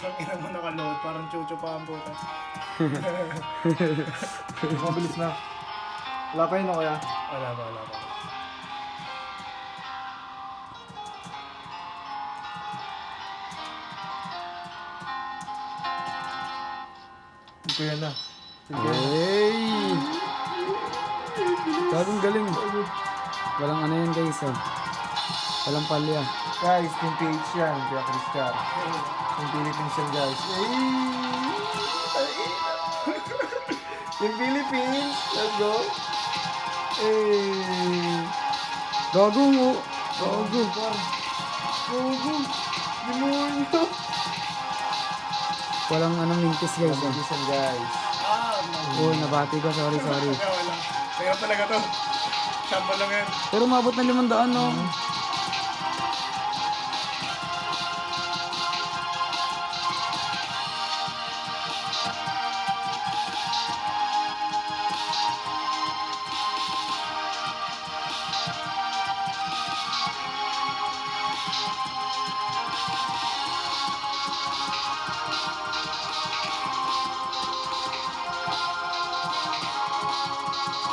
Ang ina mo nakaload, parang chucho pa ang puta. Mabilis na. Wala pa yun o kaya? Wala ba, wala ba. Ito yan na. Sige. Hey! Gagong galing. Walang ano yan guys oh. Walang palya. Guys, Team PH yan. Kaya Christian. Team Philippines yan guys. Team Philippines. Let's go. Hey. Gago mo. Gago. Gogo. Demonyo. Walang anong mintis guys oh. Philippines yan guys. Oh, nabati ko. Sorry. Wala. Kaya talaga to. Sample lang yan. Pero umabot na 500 no.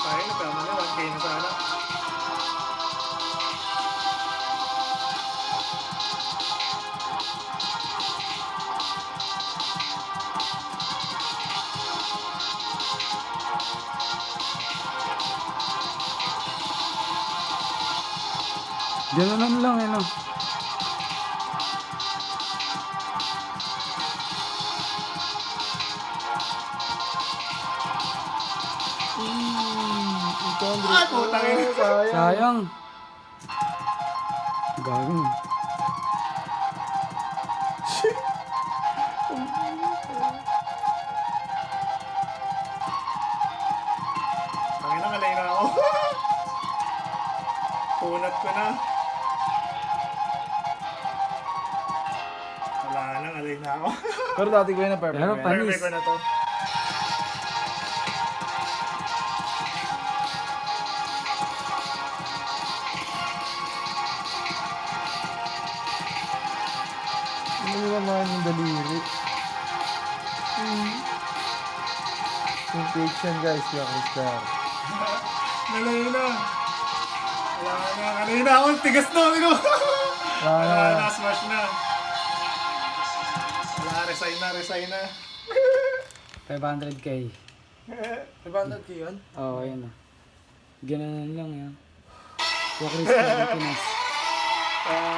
Tayo na, tama na. 1K na sana. Ganoon lang eh no. Ay, putang ina. Sayang. Gago. Tangin na, kalay na ako. Punat ko na. Wala na, kalay na ako. Pero dati ko yun na perfect. Pero man. panis. Perfect ko na to. Ano naman yung daliri? Team PH yan guys. Kaya Christian. Kalay na. Wala na, kalay na ako. Tigas na, ano? Wala na, smash na. Wala, resign na. 500k. 500k yun? Oo, oh, ayun oh. Ganoon lang yan. Kuya Chris, Pilipinas.